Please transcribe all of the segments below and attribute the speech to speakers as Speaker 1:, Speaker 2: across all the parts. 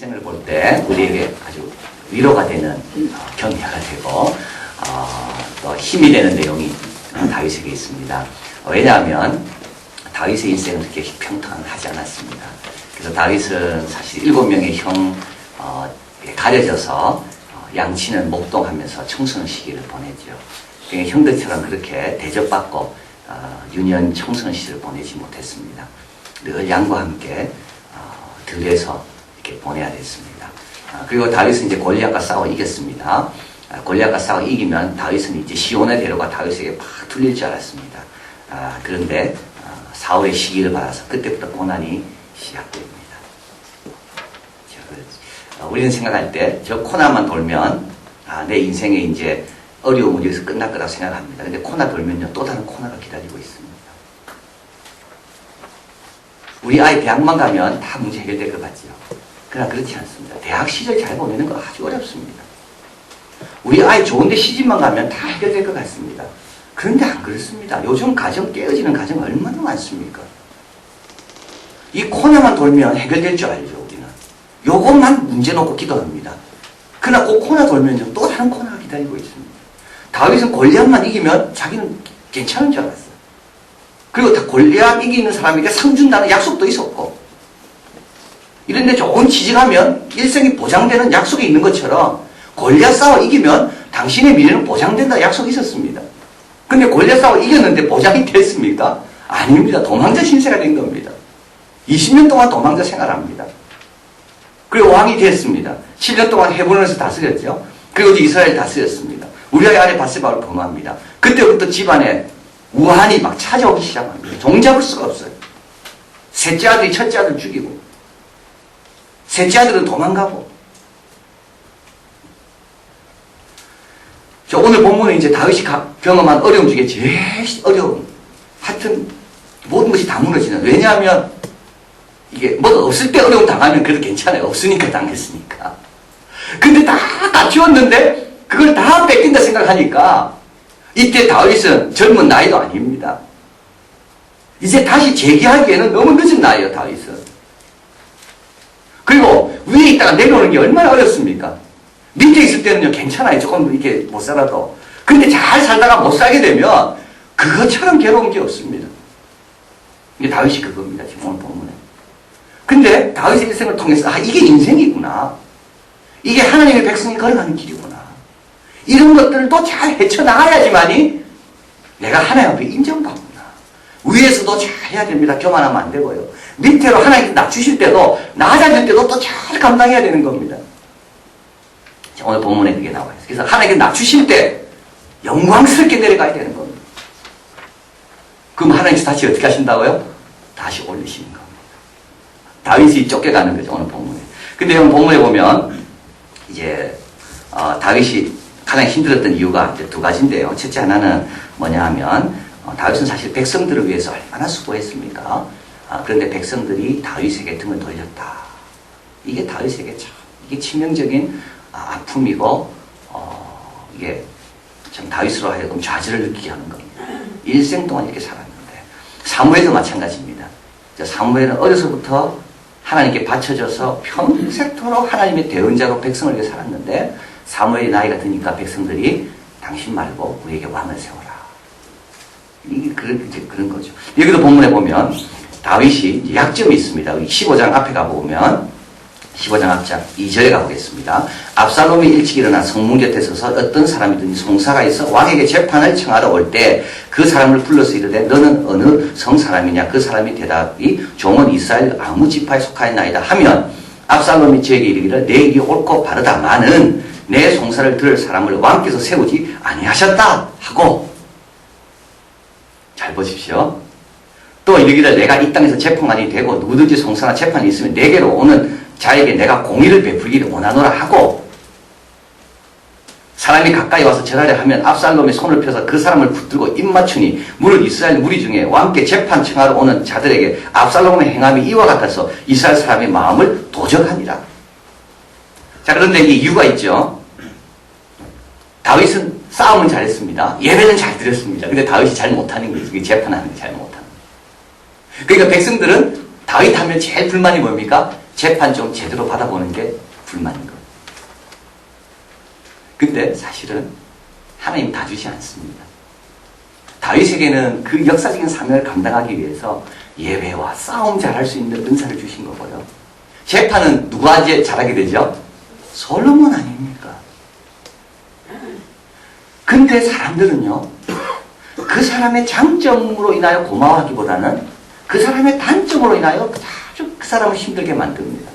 Speaker 1: 일생을 볼 때 우리에게 아주 위로가 되는 경계가 되고 또 힘이 되는 내용이 다윗에게 있습니다. 왜냐하면 다윗의 인생은 그렇게 평탄하지 않았습니다. 그래서 다윗은 사실 7명의 형 가려져서 양치는 목동하면서 청소년 시기를 보내죠. 그러니까 형들처럼 그렇게 대접받고 유년 청소년 시절을 보내지 못했습니다. 늘 양과 함께 들에서 이렇게 보내야 됐습니다. 그리고 다윗은 이제 골리앗과 싸워 이겼습니다. 골리앗과 싸워 이기면 다윗은 이제 시온에 데려가 다윗에게 팍 뚫릴 줄 알았습니다. 그런데 사울의 시기를 받아서 그때부터 고난이 시작됩니다. 우리는 생각할 때 저 코나만 돌면 내 인생에 이제 어려움은 여기서 끝날 거라고 생각합니다. 근데 코나 돌면요 또 다른 코나가 기다리고 있습니다. 우리 아이 대학만 가면 다 문제 해결될 것 같죠. 그러나 그렇지 않습니다. 대학 시절 잘 보내는 거 아주 어렵습니다. 우리 아이 좋은데 시집만 가면 다 해결될 것 같습니다. 그런데 안 그렇습니다. 요즘 가정 깨어지는 가정 얼마나 많습니까? 이 코너만 돌면 해결될 줄 알죠, 우리는. 요것만 문제 놓고 기도합니다. 그러나 그 코너 돌면요, 또 다른 코너가 기다리고 있습니다. 다윗은 골리앗만 이기면 자기는 괜찮은 줄 알았어요. 그리고 골리앗 이기는 사람에게 상 준다는 약속도 있었고, 이런데 좋은 취직하면 일생이 보장되는 약속이 있는 것처럼 골리앗 싸워 이기면 당신의 미래는 보장된다는 약속이 있었습니다. 근데 골리앗 싸워 이겼는데 보장이 됐습니까? 아닙니다. 도망자 신세가 된 겁니다. 20년 동안 도망자 생활합니다. 그리고 왕이 됐습니다. 7년 동안 헤브론에서 다스렸죠. 그리고 이스라엘 다스렸습니다. 우리아의 아내 바세바를 범합니다. 그때부터 집안에 우환이 막 찾아오기 시작합니다. 종잡을 수가 없어요. 셋째 아들이 첫째 아들 죽이고, 셋째 아들은 도망가고. 오늘 본문은 이제 다윗이 경험한 어려움 중에 제일 어려움. 하여튼 모든 것이 다 무너지는. 왜냐하면 이게 뭐가 없을 때 어려움 당하면 그래도 괜찮아요. 없으니까 당했으니까. 근데 다 갖추었는데 그걸 다 뺏긴다 생각하니까 이때 다윗은 젊은 나이도 아닙니다. 이제 다시 재기하기에는 너무 늦은 나이에요, 다윗은. 그리고 위에 있다가 내려오는 게 얼마나 어렵습니까? 밑에 있을 때는요, 괜찮아요. 조금 이렇게 못 살아도. 근데 잘 살다가 못 살게 되면 그것처럼 괴로운 게 없습니다. 이게 다윗이 그겁니다, 지금 오늘 본문에. 근데 다윗의 일생을 통해서 이게 인생이구나. 이게 하나님의 백성이 걸어가는 길이구나. 이런 것들도 잘 헤쳐나가야지만이 내가 하나님 앞에 인정받구나. 위에서도 잘 해야 됩니다. 교만하면 안 되고요. 밑으로 하나님 낮추실 때도 낮아질 때도 또 잘 감당해야 되는 겁니다. 오늘 본문에 그게 나와요. 그래서 하나님께 낮추실 때 영광스럽게 내려가야 되는 겁니다. 그럼 하나님께서 다시 어떻게 하신다고요? 다시 올리시는 겁니다. 다윗이 쫓겨가는 거죠, 오늘 본문에. 근데 오늘 본문에 보면 이제 다윗이 가장 힘들었던 이유가 이제 두 가지인데요. 첫째 하나는 뭐냐 하면 다윗은 사실 백성들을 위해서 얼마나 수고했습니까? 그런데 백성들이 다윗에게 등을 돌렸다. 이게 다윗에게 참 이게 치명적인 아픔이고 이게 참 다윗으로 하여금 좌절을 느끼게 하는 겁니다. 일생 동안 이렇게 살았는데 사무엘도 마찬가지입니다. 사무엘은 어려서부터 하나님께 바쳐져서 평생토록 하나님의 대언자로 백성을 위해 살았는데 사무엘이 나이가 드니까 백성들이 당신 말고 우리에게 왕을 세워라. 이게 그런 거죠. 여기도 본문에 보면 다윗이 약점이 있습니다. 15장 앞에 가보면 15장 앞장 2절에 가보겠습니다. 압살롬이 일찍 일어나 성문 곁에 서서 어떤 사람이든지 송사가 있어 왕에게 재판을 청하러 올 때 그 사람을 불러서 이르되 너는 어느 성 사람이냐? 그 사람이 대답이 종은 이스라엘 아무 지파에 속하였나이다 하면 압살롬이 저에게 이르기를 내 일이 옳고 바르다마는 내 송사를 들을 사람을 왕께서 세우지 아니하셨다 하고. 잘 보십시오. 또 이르기를 내가 이 땅에서 재판관이 되고 누구든지 송사나 재판이 있으면 내게로 오는 자에게 내가 공의를 베풀기를 원하노라 하고, 사람이 가까이 와서 절하려 하면 압살롬이 손을 펴서 그 사람을 붙들고 입맞추니 무릇 이스라엘 무리 중에 왕께 재판 청하러 오는 자들에게 압살롬의 행함이 이와 같아서 이스라엘 사람의 마음을 도적하니라. 자, 그런데 이게 이유가 있죠. 다윗은 싸움은 잘했습니다. 예배는 잘 드렸습니다. 근데 다윗이 잘 못하는 거예요. 그게 재판하는 게 잘 못하는 거예요. 그러니까 백성들은 다윗 하면 제일 불만이 뭡니까? 재판 좀 제대로 받아보는 게 불만인 거예요. 근데 사실은 하나님 다 주지 않습니다. 다윗에게는 그 역사적인 사명을 감당하기 위해서 예배와 싸움 잘할 수 있는 은사를 주신 거고요. 재판은 누가 이제 잘하게 되죠? 솔로몬 아닙니까? 근데 사람들은요, 그 사람의 장점으로 인하여 고마워하기보다는 그 사람의 단점으로 인하여 아주 그 사람을 힘들게 만듭니다.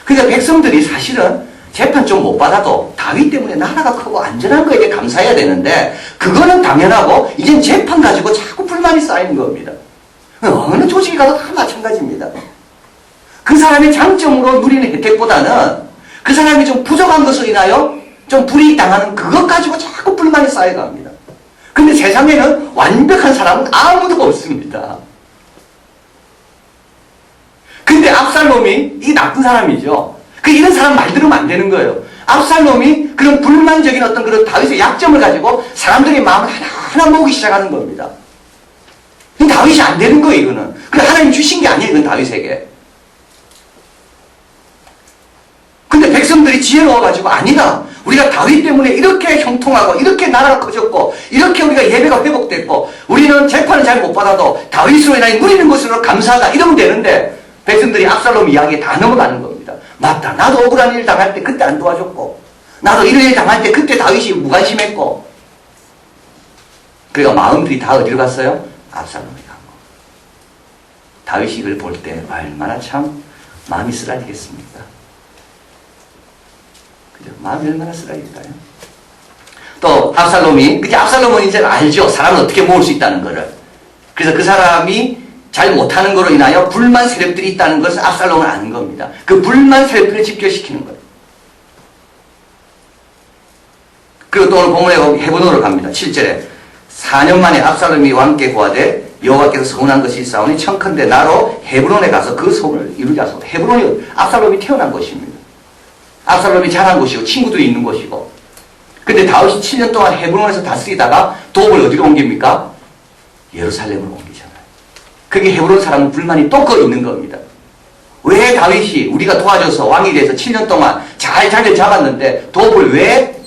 Speaker 1: 그러니까 백성들이 사실은 재판 좀 못 받아도 다윗 때문에 나라가 크고 안전한 거에게 감사해야 되는데 그거는 당연하고 이젠 재판 가지고 자꾸 불만이 쌓이는 겁니다. 어느 조직에 가도 다 마찬가지입니다. 그 사람의 장점으로 누리는 혜택보다는 그 사람이 좀 부족한 것으로 인하여 좀 불이익 당하는 그것 가지고 자꾸 불만이 쌓여갑니다. 근데 세상에는 완벽한 사람은 아무도 없습니다. 근데 압살롬이 이 나쁜 사람이죠. 이런 사람 말 들으면 안 되는 거예요. 압살롬이 그런 불만적인 어떤 그런 다윗의 약점을 가지고 사람들의 마음을 하나하나 모으기 시작하는 겁니다. 다윗이 안 되는 거예요, 이거는. 그래, 하나님 주신 게 아니에요, 이건 다윗에게. 근데 백성들이 지혜로워가지고, 아니다. 우리가 다윗 때문에 이렇게 형통하고, 이렇게 나라가 커졌고, 이렇게 우리가 예배가 회복됐고, 우리는 재판을 잘 못 받아도 다윗으로 인하여 누리는 것으로 감사하다. 이러면 되는데, 백성들이 압살롬 이야기에 다 넘어가는 겁니다. 맞다. 나도 억울한 일 당할 때 그때 안 도와줬고, 나도 이런 일 당할 때 그때 다윗이 무관심했고. 그러니까 마음들이 다 어디로 갔어요? 압살롬에 간 거. 다윗이 이걸 볼 때 얼마나 참 마음이 쓰라리겠습니까? 그죠? 마음이 얼마나 쓰라릴까요? 또 압살롬은 이제 알죠. 사람은 어떻게 모을 수 있다는 거를. 그래서 그 사람이 잘 못하는 거로 인하여 불만 세력들이 있다는 것을 압살롬은 아는 겁니다. 그 불만 세력들을 집결시키는 거예요. 그리고 또 오늘 본문에 헤브론으로 갑니다. 7절에 4년 만에 압살롬이 왕께 고하되 여호와께서 서운한 것이 있사오니 청컨대 나로 헤브론에 가서 그 소원을 이루자 하소서. 헤브론이 압살롬이 태어난 곳입니다. 압살롬이 자란 곳이고 친구들이 있는 곳이고. 근데 다윗이 7년 동안 헤브론에서 다스리다가 도읍을 어디로 옮깁니까? 예루살렘으로 옮기잖아요. 그게 헤브론 사람은 불만이 또 그 있는 겁니다. 왜 다윗이 우리가 도와줘서 왕이 돼서 7년 동안 잘 자리를 잡았는데 도읍을 왜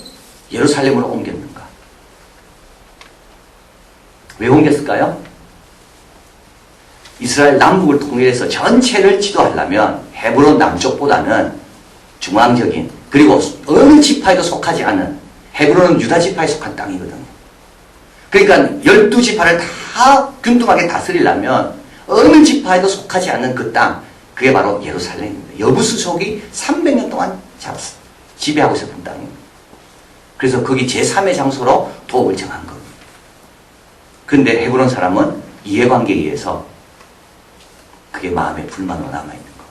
Speaker 1: 예루살렘으로 옮겼는가? 왜 옮겼을까요? 이스라엘 남북을 통일해서 전체를 지도하려면 헤브론 남쪽보다는 중앙적인 그리고 어느 지파에도 속하지 않은 헤브론은 유다 지파에 속한 땅이거든요. 그러니까 12지파를 다 균등하게 다스리려면 어느 지파에도 속하지 않는 그 땅, 그게 바로 예루살렘입니다. 여부수족이 300년 동안 지배하고 있었던 땅입니다. 그래서 거기 제3의 장소로 도읍을 정한 겁니다. 그런데 헤브론 사람은 이해관계에 의해서 그게 마음에 불만으로 남아있는 거.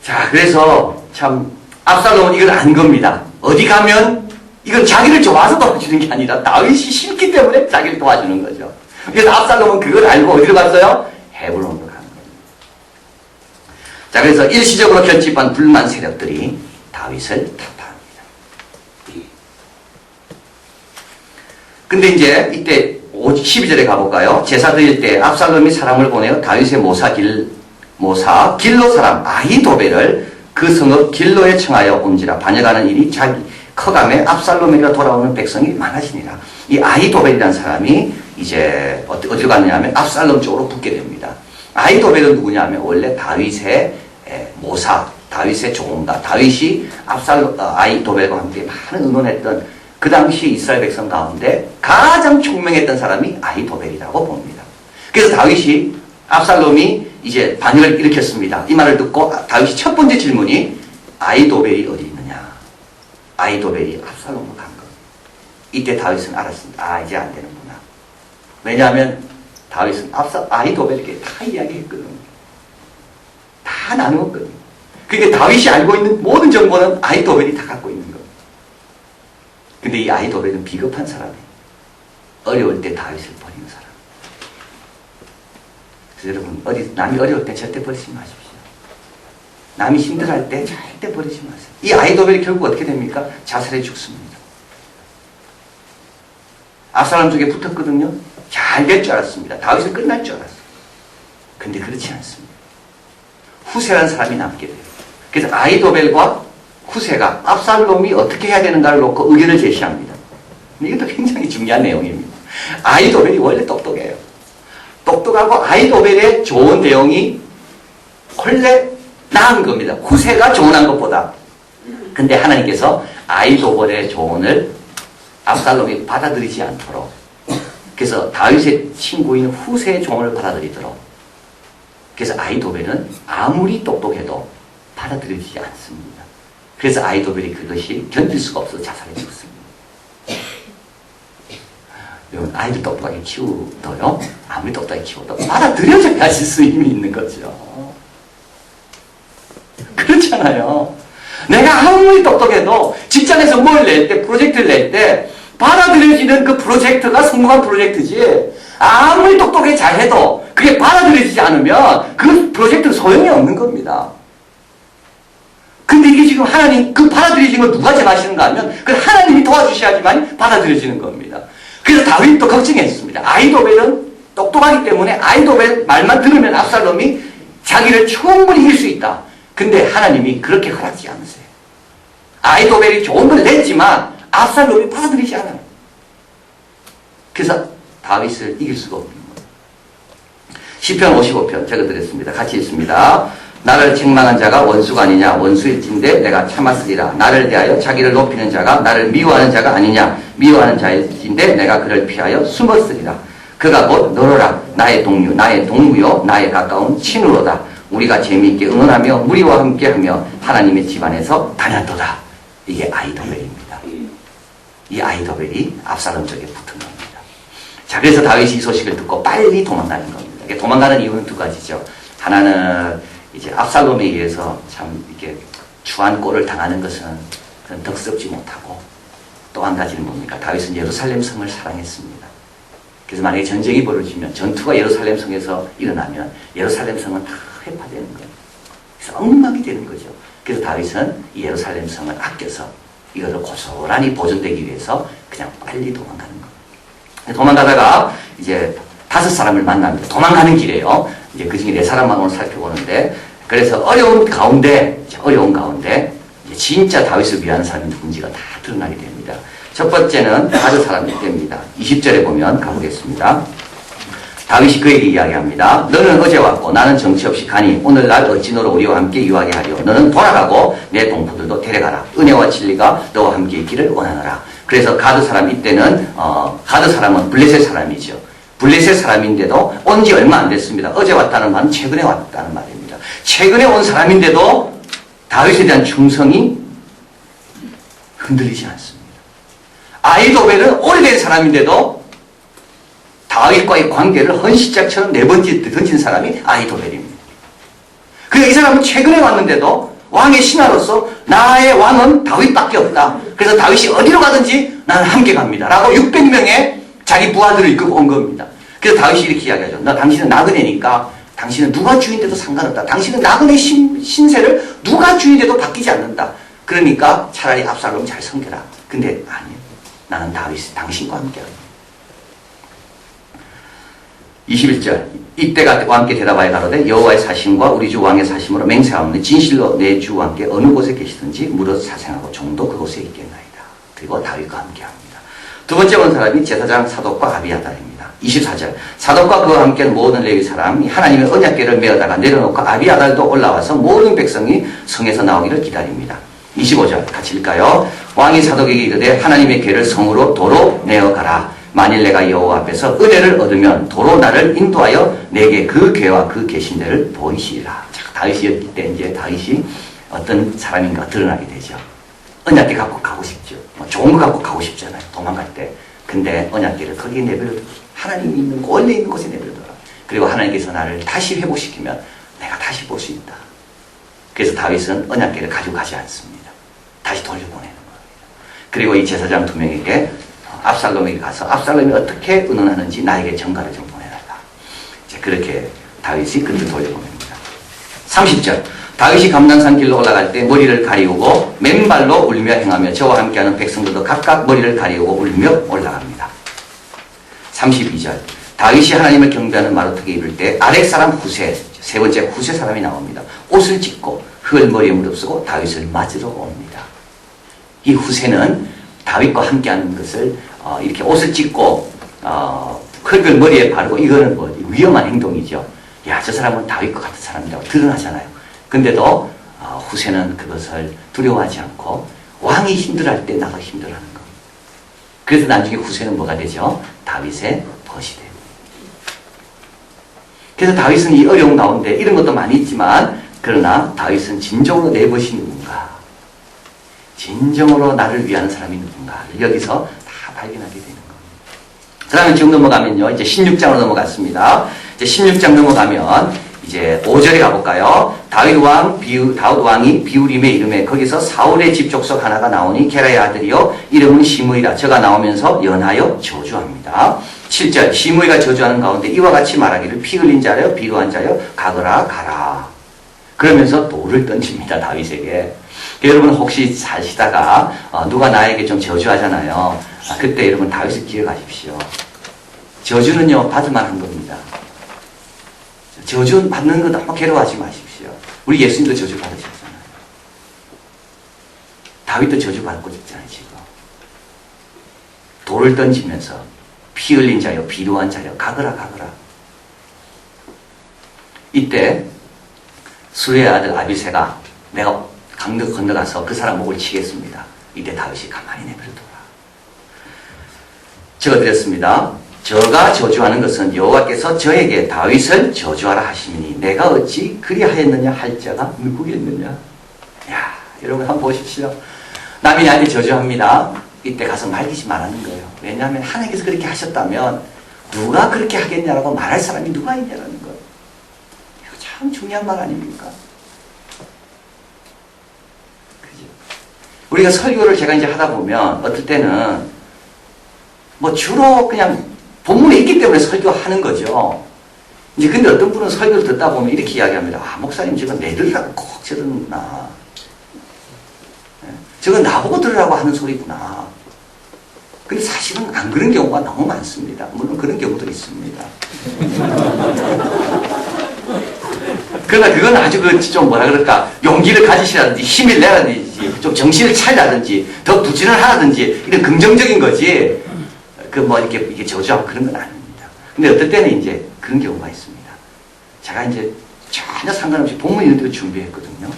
Speaker 1: 자, 그래서 참 압살롬은 이걸 안 겁니다. 어디 가면 이건 자기를 좋아서 도와주는 게 아니라 다윗이 싫기 때문에 자기를 도와주는 거죠. 그래서 압살롬은 그걸 알고 어디로 갔어요? 헤브론으로 간 겁니다. 자, 그래서 일시적으로 결집한 불만 세력들이 다윗을 타파합니다. 근데 이제 이때 12절에 가볼까요? 제사 드릴 때 압살롬이 사람을 보내어 다윗의 모사 길로 사람 아히도벨을 그 성읍 길로에 청하여 온지라. 반역하는 일이 커감에 압살롬에게 돌아오는 백성이 많아지니라. 이 아히도벨이라는 사람이 이제 어디로 갔느냐 하면 압살롬 쪽으로 붙게 됩니다. 아히도벨은 누구냐 하면 원래 다윗의 모사, 다윗의 조언가, 다윗이 아히도벨과 함께 많은 의논했던 그 당시 이스라엘 백성 가운데 가장 총명했던 사람이 아히도벨이라고 봅니다. 그래서 압살롬이 이제 반역을 일으켰습니다. 이 말을 듣고 다윗이 첫 번째 질문이 아히도벨이 어디 있느냐? 아히도벨이 압살롬으로 간 겁니다. 이때 다윗은 알았습니다. 이제 안 되는구나. 왜냐하면 다윗은 아히도벨에게 다 이야기했거든요. 다 나누었거든요. 그러니까 다윗이 알고 있는 모든 정보는 아히도벨이 다 갖고 있는 겁니다. 근데 이 아히도벨은 비겁한 사람이에요. 어려울 때 다윗을 버리는 사람. 그래서 여러분, 남이 어려울 때 절대 버리지 마십시오. 남이 힘들어할 때 절대 버리지 마세요. 이 아히도벨이 결국 어떻게 됩니까? 자살해 죽습니다. 압살롬 쪽에 붙었거든요. 잘 될 줄 알았습니다. 다윗은 끝날 줄 알았어요. 근데 그렇지 않습니다. 후세라는 사람이 남게 돼요. 그래서 아히도벨과 후세가 압살롬이 어떻게 해야 되는가를 놓고 의견을 제시합니다. 이것도 굉장히 중요한 내용입니다. 아히도벨이 원래 똑똑해요. 똑똑하고 아히도벨의 좋은 내용이 원래 나은 겁니다. 후세가 조언한 것보다. 근데 하나님께서 아히도벨의 조언을 압살롬이 받아들이지 않도록, 그래서 다윗의 친구인 후세의 조언을 받아들이도록, 그래서 아히도벨은 아무리 똑똑해도 받아들이지 않습니다. 그래서 아히도벨이 그것이 견딜 수가 없어서 자살해 죽습니다. 여러분, 아이들 똑똑하게 키우도요, 아무리 똑똑하게 키워도 받아들여져야 스님이 있는 거죠. 그렇잖아요. 내가 아무리 똑똑해도 직장에서 뭘 낼 때, 프로젝트를 낼 때 받아들여지는 그 프로젝트가 성공한 프로젝트지, 아무리 똑똑하게 잘해도 그게 받아들여지지 않으면 그 프로젝트는 소용이 없는 겁니다. 근데 이게 지금 하나님, 그 받아들여지는 걸 누가 정하시는가 하면 그 하나님이 도와주셔야지만 받아들여지는 겁니다. 그래서 다윗도 걱정했습니다. 아히도벨은 똑똑하기 때문에 아히도벨 말만 들으면 압살롬이 자기를 충분히 이길 수 있다. 근데 하나님이 그렇게 허락지 않으세요. 아히도벨이 좋은 걸 냈지만 압살롬이 받아들이지 않아요. 그래서 다윗을 이길 수가 없는 거예요. 시편 55편 적어드렸습니다. 같이 읽습니다. 나를 책망한 자가 원수가 아니냐, 원수일진데 내가 참았으리라. 나를 대하여 자기를 높이는 자가 나를 미워하는 자가 아니냐, 미워하는 자일진데 내가 그를 피하여 숨었으리라. 그가 곧 너로라. 나의 동료, 나의 동무요, 나의 가까운 친으로다. 우리가 재미있게 응원하며 무리와 함께하며 하나님의 집안에서 다녔도다. 이게 아히도벨입니다. 이 아히도벨이 압살롬 쪽에 붙은 겁니다. 자, 그래서 다윗이 이 소식을 듣고 빨리 도망가는 겁니다. 도망가는 이유는 두 가지죠. 하나는 이제 압살롬에 의해서 참 이렇게 추한 꼴을 당하는 것은 덕스럽지 못하고, 또 한 가지는 뭡니까? 다윗은 예루살렘 성을 사랑했습니다. 그래서 만약에 전쟁이 벌어지면, 전투가 예루살렘 성에서 일어나면 예루살렘 성은 다 회파되는 거예요. 그래서 엉망이 되는 거죠. 그래서 다윗은 이 예루살렘 성을 아껴서 이것을 고스란히 보존되기 위해서 그냥 빨리 도망가는 거예요. 도망가다가 이제 5사람을 만납니다. 도망가는 길이에요. 이제 그 중에 4사람만 오늘 살펴보는데, 그래서 어려운 가운데 이제 진짜 다윗을 위하는 사람이 누군지가 다 드러나게 됩니다. 첫 번째는 가드 사람일 때입니다. 20절에 보면 가보겠습니다. 다윗이 그에게 이야기합니다. 너는 어제 왔고 나는 정치 없이 가니 오늘날 어찌 너로 우리와 함께 유하게 하려. 너는 돌아가고 내 동포들도 데려가라. 은혜와 진리가 너와 함께 있기를 원하노라. 그래서 가드 사람, 이때는 가드 사람은 블레셋 사람이죠. 블레셋 사람인데도 온 지 얼마 안 됐습니다. 어제 왔다는 말은 최근에 왔다는 말입니다. 최근에 온 사람인데도 다윗에 대한 충성이 흔들리지 않습니다. 아히도벨은 오래된 사람인데도 다윗과의 관계를 헌시짝처럼 던진 사람이 아히도벨입니다. 그래서 이 사람은 최근에 왔는데도 왕의 신하로서 나의 왕은 다윗밖에 없다. 그래서 다윗이 어디로 가든지 나는 함께 갑니다. 라고 600명의 자기 부하들을 이끌고 온 겁니다. 그래서 다윗이 이렇게 이야기하죠. 당신은 나그네니까 당신은 누가 주인돼도 상관없다. 당신은 나그네 신세를 누가 주인돼도 바뀌지 않는다. 그러니까 차라리 압살롬 잘 섬겨라. 근데 아니에요. 나는 다윗이 당신과 함께합니다. 21절. 이때가 왕께 대답하여 가로되 여호와의 사심과 우리 주 왕의 사심으로 맹세하오니 진실로 내 주 왕께 어느 곳에 계시든지 무릇 사생하고 종도 그곳에 있겠나이다. 그리고 다윗과 함께합니다. 두 번째 온 사람이 제사장 사독과 아비아달입니다. 24절. 사독과 그와 함께한 모든 레위 사람이 하나님의 언약궤를 메어다가 내려놓고 아비아달도 올라와서 모든 백성이 성에서 나오기를 기다립니다. 25절 같이 읽까요? 왕이 사독에게 이르되 하나님의 궤를 성으로 도로 내어가라. 만일 내가 여호와 앞에서 은혜를 얻으면 도로 나를 인도하여 내게 그 궤와 그 계신 데를 보이시리라. 자, 다윗이 이때 이제 다윗이 어떤 사람인가 드러나게 되죠. 언약궤 갖고 가고 싶죠. 좋은 거 갖고 가고 싶잖아요. 도망갈 때. 근데 언약궤를 거기에 내버려, 하나님이 있는 곳, 원래 있는 곳에 내버려둬라. 그리고 하나님께서 나를 다시 회복시키면 내가 다시 볼 수 있다. 그래서 다윗은 언약궤를 가지고 가지 않습니다. 다시 돌려보내는 겁니다. 그리고 이 제사장 2명에게 압살롬에게 가서 압살롬이 어떻게 의논하는지 나에게 전가를 좀 보내달라. 그렇게 다윗이 그를 돌려보냅니다. 30절. 다윗이 감난산 길로 올라갈 때 머리를 가리우고 맨발로 울며 행하며 저와 함께하는 백성들도 각각 머리를 가리우고 울며 올라갑니다. 32절. 다윗이 하나님을 경배하는 마루턱에 이를 때 아렉 사람 후세, 세 번째 후세 사람이 나옵니다. 옷을 찢고 흙을 머리에 무릅쓰고 다윗을 맞으러 옵니다. 이 후세는 다윗과 함께하는 것을 이렇게 옷을 찢고 흙을 머리에 바르고 이거는 뭐 위험한 행동이죠. 야, 저 사람은 다윗과 같은 사람이라고 드러나잖아요. 근데도 후세는 그것을 두려워하지 않고 왕이 힘들어할 때 나도 힘들어하는 겁니다. 그래서 나중에 후세는 뭐가 되죠? 다윗의 벗이 돼요. 그래서 다윗은 이 어려움 가운데 이런 것도 많이 있지만 그러나 다윗은 진정으로 내 벗이 누군가, 진정으로 나를 위하는 사람이 누군가를 여기서 다 발견하게 되는 겁니다. 그 다음에 지금 넘어가면요, 이제 16장으로 넘어갔습니다. 이제 16장 넘어가면 이제 5절에 가볼까요? 다윗 왕이 비우림의 이름에 거기서 사울의 집 족속 하나가 나오니 게라의 아들이요 이름은 시므이라. 저가 나오면서 연하여 저주합니다. 7절 시므이가 저주하는 가운데 이와 같이 말하기를 피 흘린 자여 비루한 자여 가거라 가라. 그러면서 돌을 던집니다. 다윗에게. 여러분 혹시 사시다가 누가 나에게 좀 저주하잖아요. 그때 여러분 다윗을 기억하십시오. 저주는요 받을만한 겁니다. 저주 받는 거 너무 괴로워하지 마십시오. 우리 예수님도 저주 받으셨잖아요. 다윗도 저주 받고 있잖아요. 지금 돌을 던지면서 피 흘린 자여 비루한 자여 가거라 가거라. 이때 수레의 아들 아비새가 내가 강도 건너가서 그 사람 목을 치겠습니다. 이때 다윗이 가만히 내버려둬라. 적어드렸습니다. 저가 저주하는 것은 여호와께서 저에게 다윗을 저주하라 하시니 내가 어찌 그리하였느냐 할 자가 누구겠느냐. 야, 여러분 한번 보십시오. 남이 나한테 저주합니다. 이때 가서 말리지 말라는 거예요. 왜냐하면 하나님께서 그렇게 하셨다면 누가 그렇게 하겠냐라고 말할 사람이 누가 있냐라는 거예요. 이거 참 중요한 말 아닙니까? 그죠? 우리가 설교를 제가 이제 하다 보면 어떨 때는 뭐 주로 그냥 본문에 있기 때문에 설교하는 거죠. 이제 근데 어떤 분은 설교를 듣다 보면 이렇게 이야기합니다. 아, 목사님 저거 내 들으라고 꼭 저러는구나. 저거 나보고 들으라고 하는 소리구나. 근데 사실은 안 그런 경우가 너무 많습니다. 물론 그런 경우도 있습니다. 그러나 그건 아주 좀 뭐라 그럴까, 용기를 가지시라든지 힘을 내라든지 좀 정신을 차리라든지 더 부진을 하라든지 이런 긍정적인 거지. 이렇게 저주하고 그런 건 아닙니다. 근데 어떨 때는 이제 그런 경우가 있습니다. 제가 이제 전혀 상관없이 본문 이런 데로 준비했거든요.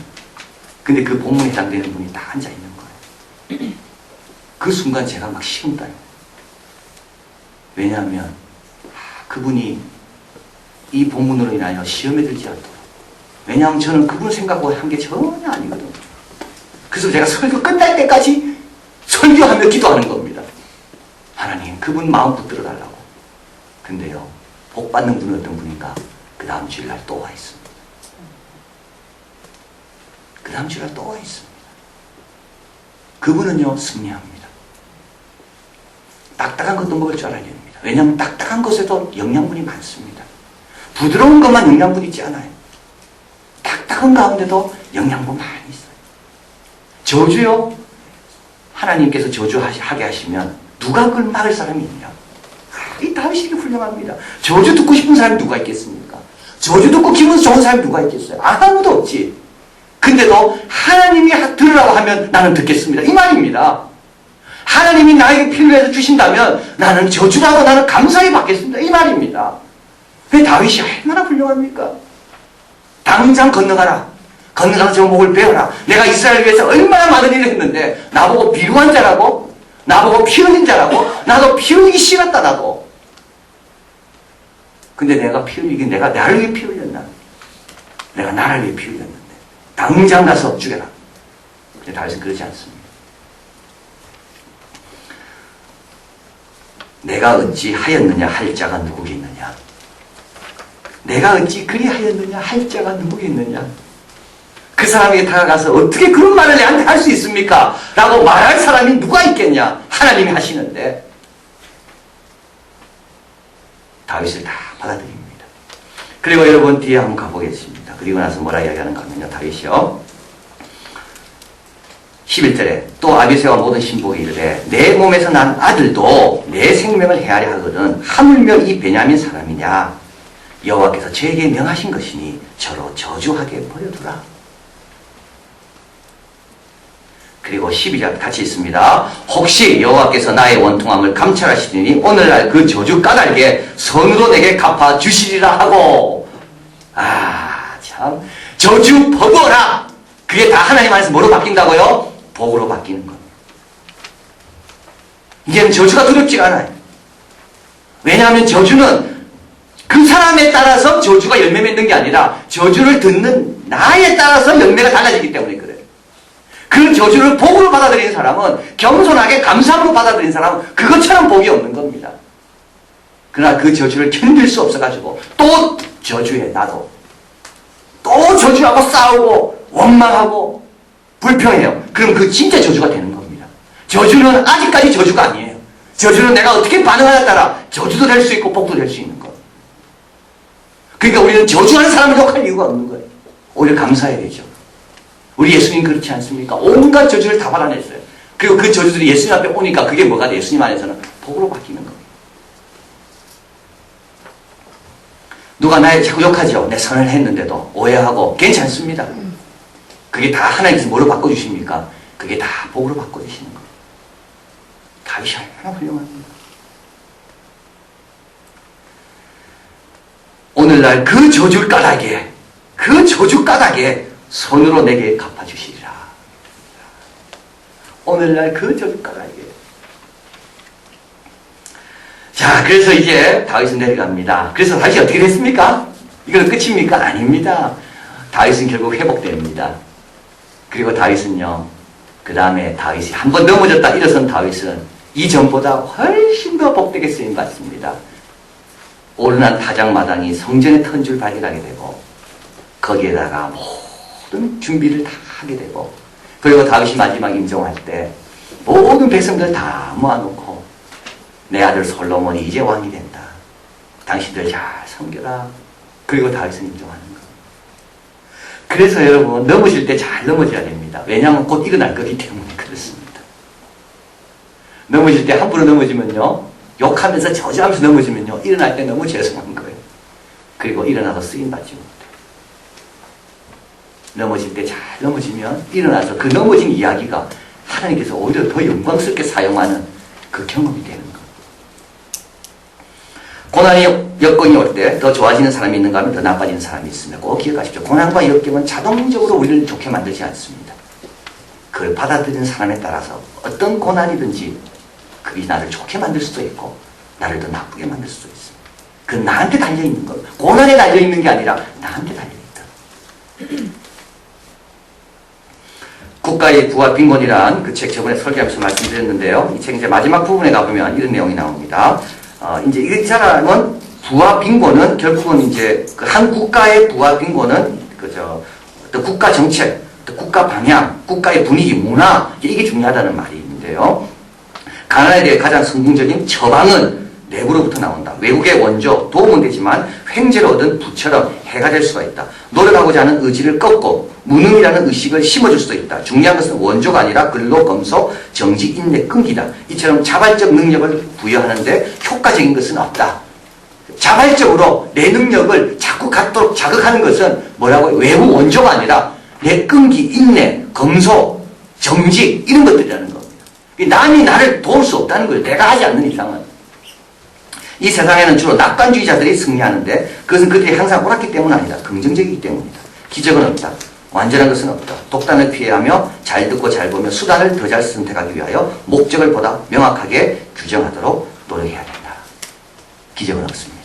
Speaker 1: 근데 그 본문에 해당되는 분이 다 앉아 있는 거예요. 그 순간 제가 막 식은땀이. 왜냐하면 그분이 이 본문으로 인하여 시험에 들지 않도록. 왜냐하면 저는 그분 생각하고 한 게 전혀 아니거든요. 그래서 제가 설교 끝날 때까지 설교하며 기도하는 겁니다. 하나님, 그분 마음 붙들어 달라고. 근데요, 복 받는 분은 어떤 분인가? 그 다음 주일날 또 와 있습니다. 그 다음 주일날 또 와 있습니다. 그분은요, 승리합니다. 딱딱한 것도 먹을 줄 알아야 됩니다. 왜냐하면 딱딱한 것에도 영양분이 많습니다. 부드러운 것만 영양분이 있지 않아요. 딱딱한 가운데도 영양분 많이 있어요. 저주요, 하나님께서 저주하게 하시면 누가 그걸 막을 사람이 있냐? 이 다윗이 훌륭합니다. 저주 듣고 싶은 사람이 누가 있겠습니까? 저주 듣고 기분 좋은 사람이 누가 있겠어요? 아무도 없지. 근데도 하나님이 들으라고 하면 나는 듣겠습니다. 이 말입니다. 하나님이 나에게 필요해서 주신다면 나는 저주라고 나는 감사히 받겠습니다. 이 말입니다. 왜 다윗이 얼마나 훌륭합니까? 당장 건너가라. 건너가서 저 목을 베어라. 내가 이스라엘을 위해서 얼마나 많은 일을 했는데 나보고 비루한 자라고? 나보고 피 흘린 자라고? 나도 피 흘리기 싫었다, 나도. 근데 내가 피 흘리기, 내가 나를 위해 피 흘렸나? 내가 나를 위해 피 흘렸는데. 당장 가서 죽여라. 근데 다윗은 그러지 않습니다. 내가 어찌 하였느냐 할 자가 누구겠느냐? 내가 어찌 그리하였느냐 할 자가 누구겠느냐? 그 사람에게 다가가서 어떻게 그런 말을 내한테 할 수 있습니까? 라고 말할 사람이 누가 있겠냐? 하나님이 하시는데 다윗을 다 받아들입니다. 그리고 여러분 뒤에 한번 가보겠습니다. 그리고 나서 뭐라 이야기하는가 하면요. 다윗이요. 11절에 또 아비새와 모든 신복이 이르되 내 몸에서 난 아들도 내 생명을 헤아려 하거든 하물며 이 베냐민 사람이냐? 여호와께서 저에게 명하신 것이니 저로 저주하게 버려두라. 그리고 12절 같이 있습니다. 혹시 여호와께서 나의 원통함을 감찰하시니 오늘날 그 저주 까닭에 선으로 내게 갚아주시리라 하고, 참 저주 버거라. 그게 다 하나님 안에서 뭐로 바뀐다고요? 복으로 바뀌는 겁니다. 이제는 저주가 두렵지가 않아요. 왜냐하면 저주는 그 사람에 따라서 저주가 열매 맺는 게 아니라 저주를 듣는 나에 따라서 열매가 달라지기 때문에 그래요. 그 저주를 복으로 받아들이는 사람은, 겸손하게 감사함으로 받아들이는 사람은 그것처럼 복이 없는 겁니다. 그러나 그 저주를 견딜 수 없어가지고 또 저주해. 나도 또 저주하고 싸우고 원망하고 불평해요. 그럼 그 진짜 저주가 되는 겁니다. 저주는 아직까지 저주가 아니에요. 저주는 내가 어떻게 반응하냐에 따라 저주도 될 수 있고 복도 될 수 있는 거예요. 그러니까 우리는 저주하는 사람을 욕할 이유가 없는 거예요. 오히려 감사해야 되죠. 우리 예수님 그렇지 않습니까? 온갖 저주를 다 받아냈어요. 그리고 그 저주들이 예수님 앞에 오니까 그게 뭐가 돼? 예수님 안에서는 복으로 바뀌는 거예요. 누가 나를 자꾸 욕하죠. 내 선을 했는데도 오해하고 괜찮습니다. 그게 다 하나님께서 뭐로 바꿔주십니까? 그게 다 복으로 바꿔주시는 거예요. 다윗이 얼마나 훌륭합니다. 오늘날 그 저주 까닭에 손으로 내게 갚아주시리라. 오늘날 그 저주 까닭에. 자, 그래서 이제 다윗은 내려갑니다. 그래서 다윗이 어떻게 됐습니까? 이건 끝입니까? 아닙니다. 다윗은 결국 회복됩니다. 그리고 다윗은요, 그 다음에 다윗이 한번 넘어졌다 일어선 다윗은 이전보다 훨씬 더 복되게 쓰임받습니다. 오르난 타작마당이 성전의 턴줄 발견하게 되고, 거기에다가 모든 준비를 다 하게 되고, 그리고 다윗이 마지막 임종할 때 모든 백성들 다 모아놓고, 내 아들 솔로몬이 이제 왕이 된다. 당신들 잘 섬겨라. 그리고 다윗은 임종하는 거. 그래서 여러분, 넘어질 때 잘 넘어져야 됩니다. 왜냐하면 곧 일어날 거기 때문에 그렇습니다. 넘어질 때 함부로 넘어지면요, 욕하면서 저주하면서 넘어지면요, 일어날 때 너무 죄송한 거예요. 그리고 일어나서 쓰임받지 못해요. 넘어질 때 잘 넘어지면 일어나서 그 넘어진 이야기가 하나님께서 오히려 더 영광스럽게 사용하는 그 경험이 되는 거예요. 고난이 여건이 올 때 더 좋아지는 사람이 있는가 하면 더 나빠지는 사람이 있습니다. 꼭 기억하십시오. 고난과 역경은 자동적으로 우리를 좋게 만들지 않습니다. 그걸 받아들이는 사람에 따라서 어떤 고난이든지 그게 나를 좋게 만들 수도 있고 나를 더 나쁘게 만들 수도 있습니다. 그건 나한테 달려있는 거. 고난에 달려있는 게 아니라 나한테 달려있다. 국가의 부와 빈곤이란 그 책 저번에 설계하면서 말씀드렸는데요. 이 책 이제 마지막 부분에 가보면 이런 내용이 나옵니다. 이제 이 사람은 부와 빈곤은 결국은 이제 그 한 국가의 부와 빈곤은 어떤 국가 정책, 어떤 국가 방향, 국가의 분위기, 문화, 이게 중요하다는 말이 있는데요. 가난에 대해 가장 성공적인 처방은 내부로부터 나온다. 외국의 원조, 도움은 되지만 횡재로 얻은 부처럼 해가 될 수가 있다. 노력하고자 하는 의지를 꺾고 무능이라는 의식을 심어줄 수도 있다. 중요한 것은 원조가 아니라 근로, 검소, 정직, 인내, 끈기다. 이처럼 자발적 능력을 부여하는데 효과적인 것은 없다. 자발적으로 내 능력을 자꾸 갖도록 자극하는 것은 뭐라고? 외부 원조가 아니라 내 끈기, 인내, 검소, 정직 이런 것들이라는 겁니다. 남이 나를 도울 수 없다는 거예요. 내가 하지 않는 이상은. 이 세상에는 주로 낙관주의자들이 승리하는데 그것은 그들이 항상 옳았기 때문 아니다. 긍정적이기 때문이다. 기적은 없다. 완전한 것은 없다. 독단을 피해하며 잘 듣고 잘 보며 수단을 더 잘 선택하기 위하여 목적을 보다 명확하게 규정하도록 노력해야 된다. 기적은 없습니다.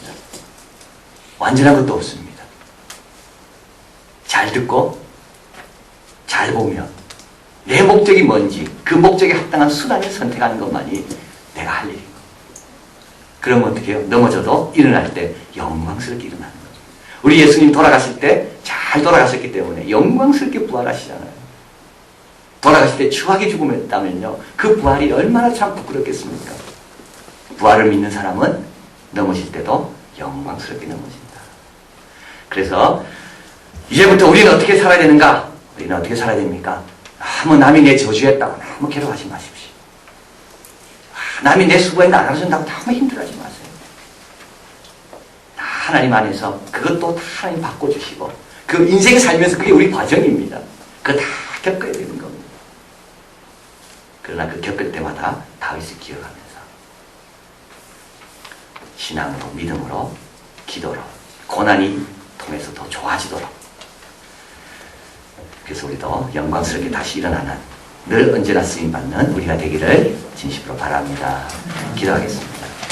Speaker 1: 완전한 것도 없습니다. 잘 듣고 잘 보며 내 목적이 뭔지 그 목적에 합당한 수단을 선택하는 것만이 내가 할 일이고, 그러면 어떻게 해요? 넘어져도 일어날 때 영광스럽게 일어나는 거죠. 우리 예수님 돌아갔을 때 잘 돌아가셨기 때문에 영광스럽게 부활하시잖아요. 돌아가실 때 추하게 죽음했다면요, 그 부활이 얼마나 참 부끄럽겠습니까? 부활을 믿는 사람은 넘어질 때도 영광스럽게 넘어진다. 그래서 이제부터 우리는 어떻게 살아야 되는가? 우리는 어떻게 살아야 됩니까? 뭐 남이 내 저주했다고 너무 괴로워하지 마십시오. 남이 내 수고에 나눠준다고 너무 힘들어하지 마세요. 하나님 안에서 그것도 다 하나님 바꿔주시고 그 인생 살면서 그게 우리 과정입니다. 그거 다 겪어야 되는 겁니다. 그러나 그 겪을 때마다 다윗을 기억하면서 신앙으로 믿음으로 기도로 고난이 통해서 더 좋아지도록 그래서 우리도 영광스럽게 다시 일어나는 늘 언제나 쓰임받는 우리가 되기를 진심으로 바랍니다. 기도하겠습니다.